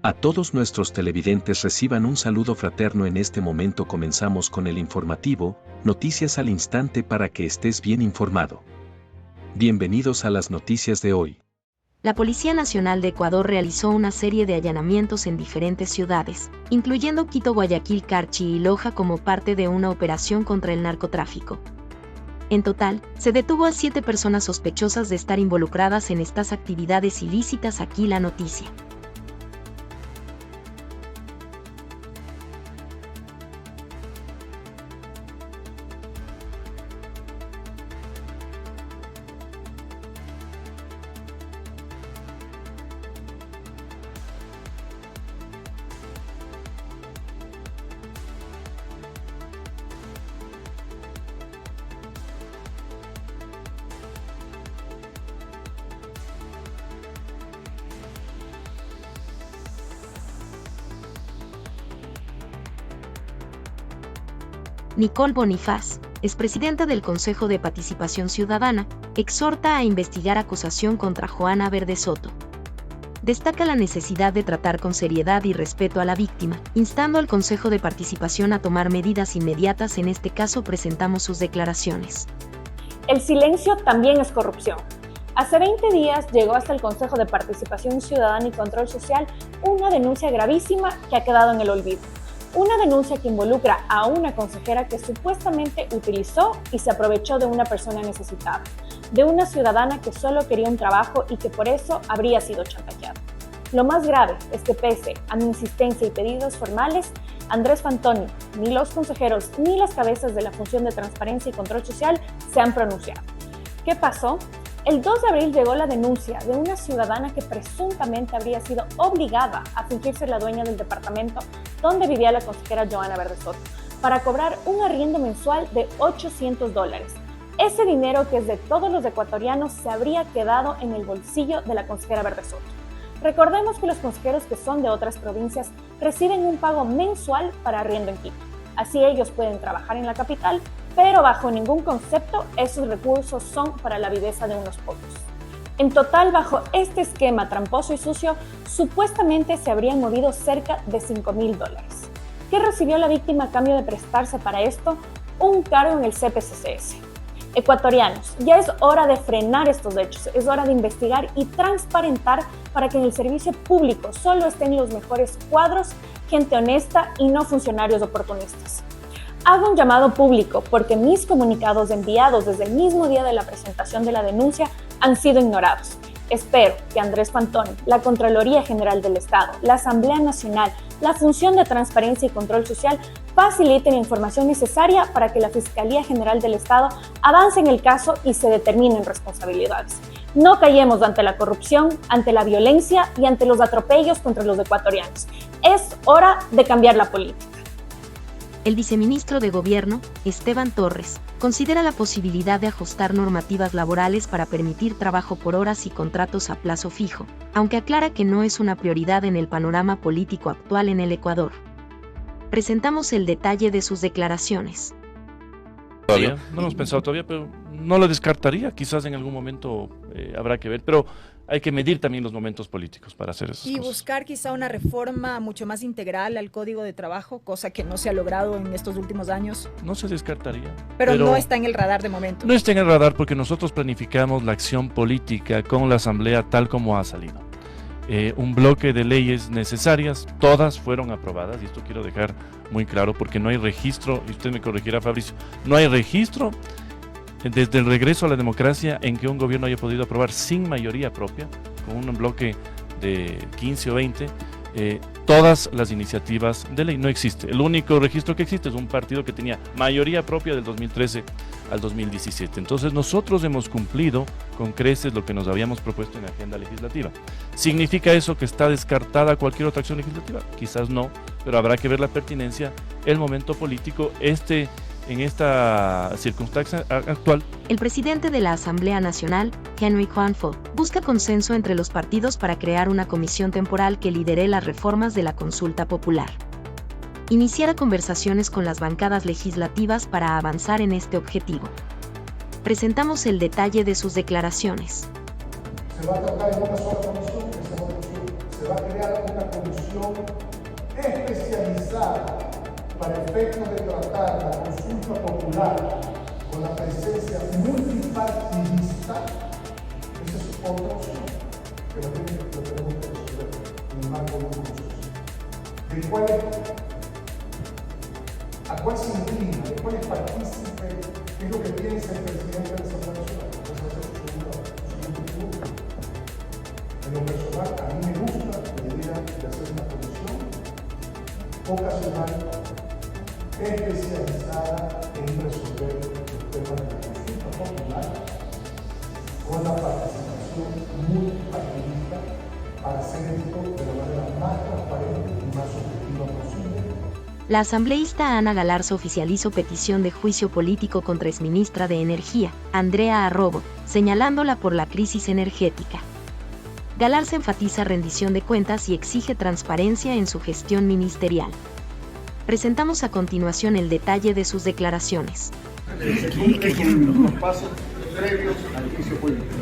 A todos nuestros televidentes reciban un saludo fraterno. En este momento comenzamos con el informativo, noticias al instante para que estés bien informado. Bienvenidos a las noticias de hoy. La Policía Nacional de Ecuador realizó una serie de allanamientos en diferentes ciudades, incluyendo Quito, Guayaquil, Carchi y Loja como parte de una operación contra el narcotráfico. En total, se detuvo a 7 personas sospechosas de estar involucradas en estas actividades ilícitas. Aquí la noticia. Nicole Bonifaz, expresidenta del Consejo de Participación Ciudadana, exhorta a investigar acusación contra Joana Verde Soto. Destaca la necesidad de tratar con seriedad y respeto a la víctima, instando al Consejo de Participación a tomar medidas inmediatas. En este caso presentamos sus declaraciones. El silencio también es corrupción. Hace 20 días llegó hasta el Consejo de Participación Ciudadana y Control Social una denuncia gravísima que ha quedado en el olvido. Una denuncia que involucra a una consejera que supuestamente utilizó y se aprovechó de una persona necesitada, de una ciudadana que solo quería un trabajo y que por eso habría sido chantajeada. Lo más grave es que pese a mi insistencia y pedidos formales, Andrés Fantoni, ni los consejeros ni las cabezas de la Función de Transparencia y Control Social se han pronunciado. ¿Qué pasó? El 2 de abril llegó la denuncia de una ciudadana que presuntamente habría sido obligada a fingirse la dueña del departamento donde vivía la consejera Joana Verde Soto para cobrar un arriendo mensual de $800. Ese dinero, que es de todos los ecuatorianos, se habría quedado en el bolsillo de la consejera Verde Soto. Recordemos que los consejeros que son de otras provincias reciben un pago mensual para arriendo en Quito. Así ellos pueden trabajar en la capital, pero bajo ningún concepto esos recursos son para la viveza de unos pocos. En total, bajo este esquema tramposo y sucio, supuestamente se habrían movido cerca de $5.000. ¿Qué recibió la víctima a cambio de prestarse para esto? Un cargo en el CPCCS. Ecuatorianos, ya es hora de frenar estos hechos, es hora de investigar y transparentar para que en el servicio público solo estén los mejores cuadros, gente honesta y no funcionarios oportunistas. Hago un llamado público porque mis comunicados enviados desde el mismo día de la presentación de la denuncia han sido ignorados. Espero que Andrés Fantoni, la Contraloría General del Estado, la Asamblea Nacional, la Función de Transparencia y Control Social faciliten la información necesaria para que la Fiscalía General del Estado avance en el caso y se determinen responsabilidades. No callemos ante la corrupción, ante la violencia y ante los atropellos contra los ecuatorianos. Es hora de cambiar la política. El viceministro de Gobierno, Esteban Torres, considera la posibilidad de ajustar normativas laborales para permitir trabajo por horas y contratos a plazo fijo, aunque aclara que no es una prioridad en el panorama político actual en el Ecuador. Presentamos el detalle de sus declaraciones. Todavía, no hemos pensado todavía, pero no lo descartaría, quizás en algún momento habrá que ver, pero hay que medir también los momentos políticos para hacer esas cosas. Y buscar quizá una reforma mucho más integral al Código de Trabajo, cosa que no se ha logrado en estos últimos años. No se descartaría. Pero no está en el radar de momento. No está en el radar porque nosotros planificamos la acción política con la Asamblea tal como ha salido. Un bloque de leyes necesarias, todas fueron aprobadas, y esto quiero dejar muy claro porque no hay registro, y usted me corregirá, Fabricio, no hay registro desde el regreso a la democracia en que un gobierno haya podido aprobar sin mayoría propia, con un bloque de 15 o 20, todas las iniciativas de ley. No existe. El único registro que existe es un partido que tenía mayoría propia del 2013 al 2017. Entonces nosotros hemos cumplido con creces lo que nos habíamos propuesto en la agenda legislativa. ¿Significa eso que está descartada cualquier otra acción legislativa? Quizás no, pero habrá que ver la pertinencia, el momento político, en esta circunstancia actual. El presidente de la Asamblea Nacional, Henry Juanfo, busca consenso entre los partidos para crear una comisión temporal que lidere las reformas de la consulta popular. Iniciará conversaciones con las bancadas legislativas para avanzar en este objetivo. Presentamos el detalle de sus declaraciones. Se va a tratar en una sola comisión, que se se va a crear una comisión especializada para efectos de tratar la consulta popular con la presencia multipartidista. Esa es otra opción que lo tenemos que resolver en el marco de un consenso. ¿A cuál se inclina? ¿De cuál es partícipe? ¿Qué es lo que piensa el presidente de la Asamblea Nacional? En lo personal, a mí me gusta la idea de hacer una comisión ocasional especializada en resolver los temas de la consulta popular con la participación multipartidista para hacer esto de la manera más transparente y más objetiva posible. La asambleísta Ana Galarza oficializó petición de juicio político contra exministra de Energía, Andrea Arrobo, señalándola por la crisis energética. Galarza enfatiza rendición de cuentas y exige transparencia en su gestión ministerial. Presentamos a continuación el detalle de sus declaraciones. Se cumple con los pasos previos al juicio político.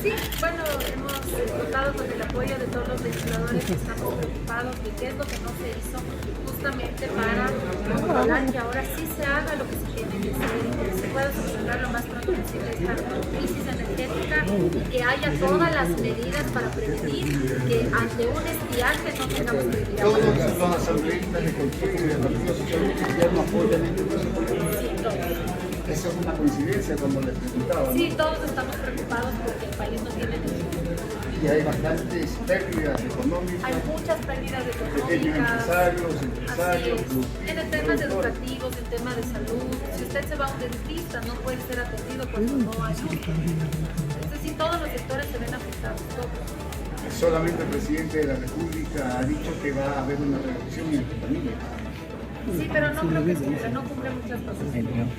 Sí, bueno, hemos contado con el apoyo de todos los legisladores que estamos preocupados de qué es lo que no se hizo, justamente para controlar que ahora sí se haga lo que se tiene que hacer y que se pueda solucionar lo más pronto posible esta crisis energética y que haya todas las medidas para prevenir que ante un estiaje no tengamos que vivir. Todos los asambleístas de cualquier partido social del gobierno apoyan el juicio político. Sí, todos. Esa es una coincidencia, como les preguntaba. Sí, todos estamos preocupados porque el país no tiene energía. Y hay bastantes pérdidas económicas. Hay muchas pérdidas económicas. Pequeños empresarios, en el tema educativos, en tema de salud. Si usted se va a un dentista, no puede ser atendido cuando no hay luz. Es decir, todos los sectores se ven afectados, todos. Solamente el presidente de la República ha dicho que va a haber una reducción en la familia. Sí, pero no creo que cumpla, no cumple muchas cosas.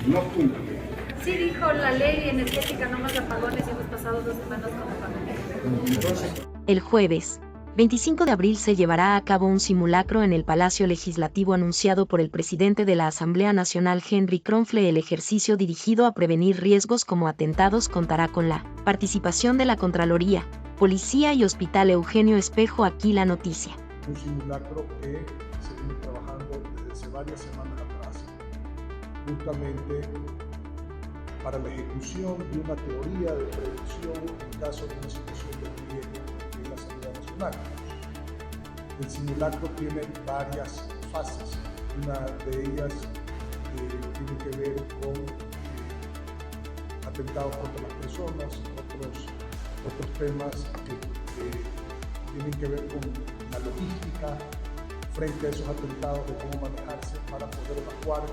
No cumple. Sí dijo la ley energética, no más apagones, y hemos pasado 2 semanas con apagones. Entonces, El jueves, 25 de abril se llevará a cabo un simulacro en el Palacio Legislativo anunciado por el presidente de la Asamblea Nacional Henry Kronfle. El ejercicio dirigido a prevenir riesgos como atentados contará con la participación de la Contraloría, Policía y Hospital Eugenio Espejo. Aquí la noticia. un simulacro que se viene trabajando desde hace varias semanas atrás, justamente para la ejecución de una teoría de prevención en caso de una situación de riesgo en la Asamblea Nacional. El simulacro tiene varias fases. Una de ellas tiene que ver con atentados contra las personas, otros temas que tienen que ver con la logística frente a esos atentados, de cómo manejarse para poder evacuar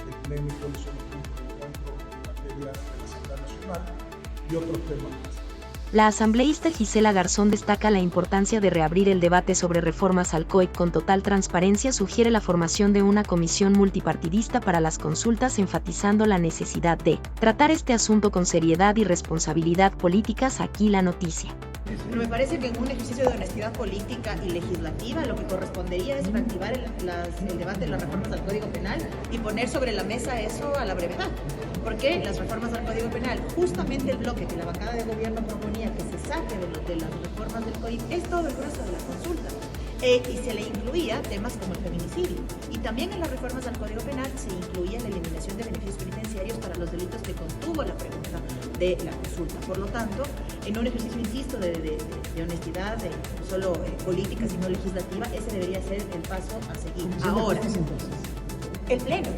el pleno y cuáles son los puntos de encuentro en materia de la Asamblea Nacional y otros temas más. La asambleísta Gisela Garzón destaca la importancia de reabrir el debate sobre reformas al COIP con total transparencia. Sugiere la formación de una comisión multipartidista para las consultas, enfatizando la necesidad de tratar este asunto con seriedad y responsabilidad políticas. Aquí la noticia. Pero me parece que en un ejercicio de honestidad política y legislativa lo que correspondería es reactivar el debate de las reformas al Código Penal y poner sobre la mesa eso a la brevedad. Porque las reformas al Código Penal, justamente el bloque que la bancada de gobierno proponía que se saque de las reformas del Código, es todo el grueso de la consulta. Y se le incluía temas como el feminicidio. Y también en las reformas al Código Penal se incluía la eliminación de beneficios penitenciarios para los delitos que contuvo la pregunta de la consulta. Por lo tanto, en un ejercicio, insisto, de honestidad, no solo política, sino legislativa, ese debería ser el paso a seguir. Ahora, el Pleno,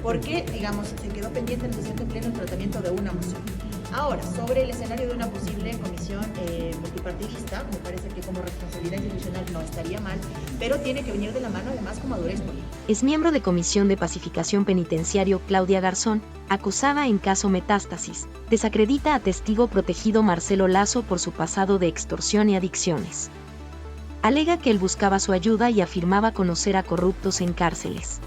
porque, digamos, se quedó pendiente en el siguiente Pleno el tratamiento de una moción. Ahora, sobre el escenario de una posible comisión multipartidista, me parece que como responsabilidad institucional no estaría mal, pero tiene que venir de la mano además con madurez política. Es miembro de Comisión de Pacificación Penitenciario Claudia Garzón, acusada en caso Metástasis. Desacredita a testigo protegido Marcelo Lazo por su pasado de extorsión y adicciones. Alega que él buscaba su ayuda y afirmaba conocer a corruptos en cárceles.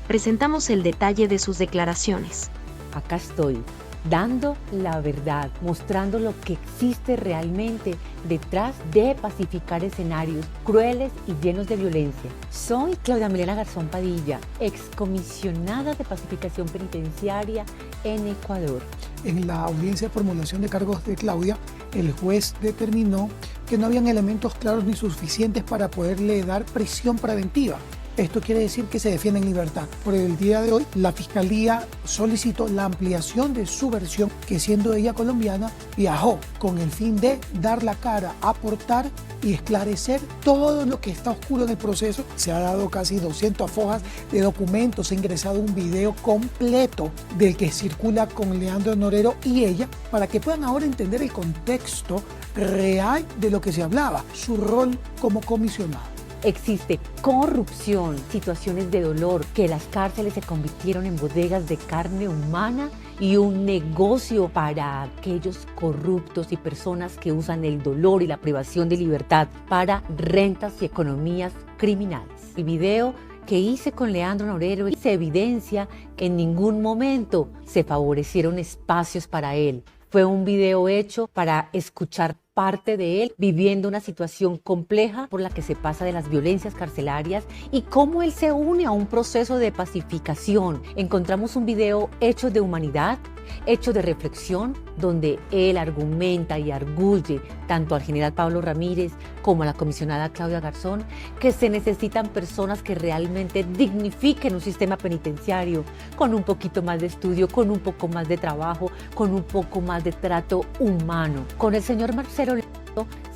Presentamos el detalle de sus declaraciones. Acá estoy, dando la verdad, mostrando lo que existe realmente detrás de pacificar escenarios crueles y llenos de violencia. Soy Claudia Milena Garzón Padilla, excomisionada de pacificación penitenciaria en Ecuador. En la audiencia de formulación de cargos de Claudia, el juez determinó que no habían elementos claros ni suficientes para poderle dar prisión preventiva. Esto quiere decir que se defiende en libertad. Por el día de hoy, la Fiscalía solicitó la ampliación de su versión, que siendo ella colombiana, viajó con el fin de dar la cara, aportar y esclarecer todo lo que está oscuro en el proceso. Se ha dado casi 200 hojas de documentos, se ha ingresado un video completo del que circula con Leandro Norero y ella, para que puedan ahora entender el contexto real de lo que se hablaba, su rol como comisionado. Existe corrupción, situaciones de dolor, que las cárceles se convirtieron en bodegas de carne humana y un negocio para aquellos corruptos y personas que usan el dolor y la privación de libertad para rentas y economías criminales. El video que hice con Leandro Norero se evidencia que en ningún momento se favorecieron espacios para él. Fue un video hecho para escuchar parte de él viviendo una situación compleja por la que se pasa de las violencias carcelarias y cómo él se une a un proceso de pacificación. Encontramos un video hecho de humanidad, hecho de reflexión, donde él argumenta y arguye tanto al general Pablo Ramírez como a la comisionada Claudia Garzón que se necesitan personas que realmente dignifiquen un sistema penitenciario con un poquito más de estudio, con un poco más de trabajo, con un poco más de trato humano. Con el señor Marcelo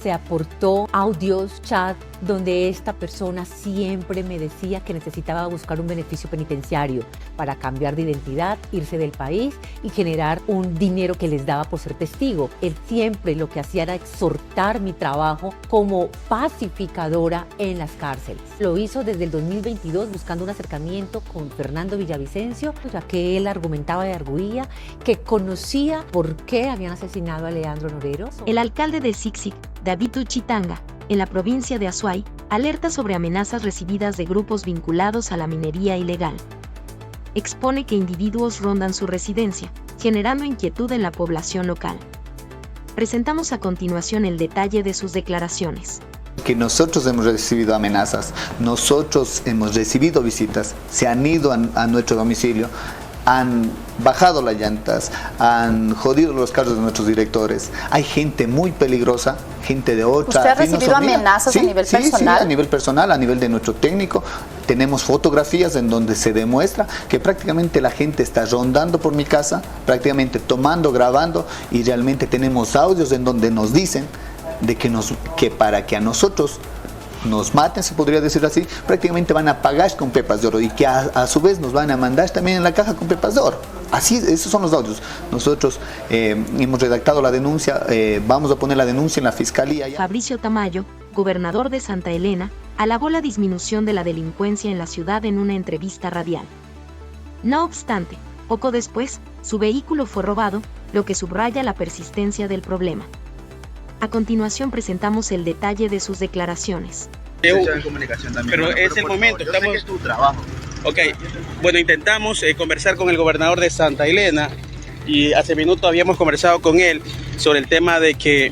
se aportó audios, chat, donde esta persona siempre me decía que necesitaba buscar un beneficio penitenciario para cambiar de identidad, irse del país y generar un dinero que les daba por ser testigo. Él siempre lo que hacía era exhortar mi trabajo como pacificadora en las cárceles. Lo hizo desde el 2022 buscando un acercamiento con Fernando Villavicencio, ya que él argumentaba y arguía que conocía por qué habían asesinado a Leandro Norero. El alcalde de Sixic, David Uchitanga, en la provincia de Azuay, alerta sobre amenazas recibidas de grupos vinculados a la minería ilegal. Expone que individuos rondan su residencia, generando inquietud en la población local. Presentamos a continuación el detalle de sus declaraciones. Que nosotros hemos recibido amenazas, nosotros hemos recibido visitas, se han ido a nuestro domicilio, han bajado las llantas, han jodido los carros de nuestros directores. Hay gente muy peligrosa, gente de otra. ¿Usted ha recibido amenazas a nivel personal? Sí, a nivel personal, a nivel de nuestro técnico. Tenemos fotografías en donde se demuestra que prácticamente la gente está rondando por mi casa, prácticamente tomando, grabando, y realmente tenemos audios en donde nos dicen de que para que a nosotros nos maten, se podría decir así, prácticamente van a pagar con pepas de oro y que a su vez nos van a mandar también en la caja con pepas de oro. Así, esos son los audios. Nosotros hemos redactado la denuncia, vamos a poner la denuncia en la Fiscalía. Fabricio Tamayo, gobernador de Santa Elena, alabó la disminución de la delincuencia en la ciudad en una entrevista radial. No obstante, poco después, su vehículo fue robado, lo que subraya la persistencia del problema. A continuación presentamos el detalle de sus declaraciones. Pero es el momento, estamos... Es tu trabajo. Ok, bueno, intentamos conversar con el gobernador de Santa Elena y hace minutos habíamos conversado con él sobre el tema de que,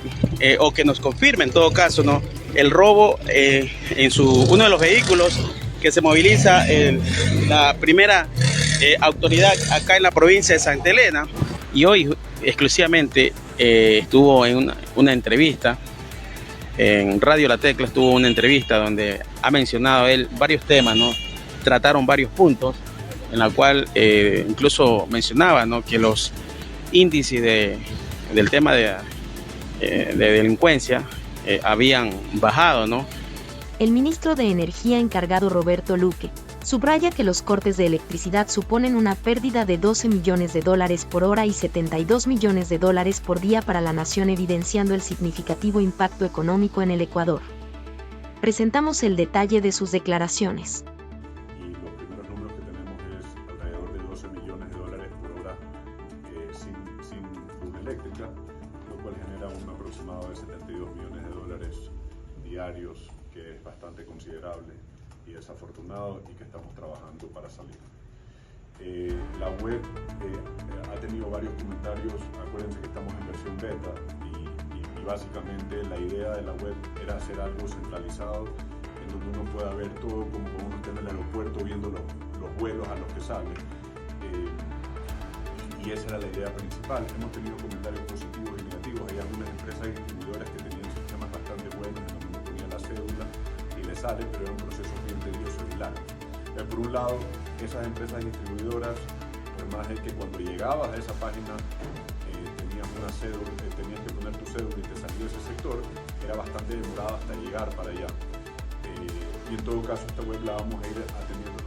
o que nos confirme en todo caso, ¿no?, el robo en uno de los vehículos que se moviliza la primera autoridad acá en la provincia de Santa Elena. Y hoy exclusivamente estuvo en una entrevista en Radio La Tecla, estuvo una entrevista donde ha mencionado él varios temas, ¿no? Trataron varios puntos en la cual incluso mencionaba, ¿no?, que los índices del tema de delincuencia habían bajado, ¿no? El ministro de Energía encargado Roberto Luque subraya que los cortes de electricidad suponen una pérdida de $12 millones por hora y $72 millones por día para la nación, evidenciando el significativo impacto económico en el Ecuador. Presentamos el detalle de sus declaraciones. Y los primeros números que tenemos es alrededor de $12 millones por hora sin luz eléctrica, lo cual genera un aproximado de $72 millones diarios, que es bastante considerable y desafortunado, y que estamos trabajando para salir. La web ha tenido varios comentarios. Acuérdense que estamos en versión beta y básicamente la idea de la web era hacer algo centralizado en donde uno pueda ver todo, como cuando uno está en el aeropuerto viendo los vuelos a los que sale, y esa era la idea principal. Hemos tenido comentarios positivos y negativos. Hay algunas empresas y distribuidoras que tenían sistemas bastante buenos sale, pero era un proceso bien tedioso y largo. Por un lado, esas empresas distribuidoras, por más de que cuando llegabas a esa página tenías una cédula, tenías que poner tu cédula y te salía ese sector, era bastante demorado hasta llegar para allá. Y en todo caso, esta web la vamos a ir atendiendo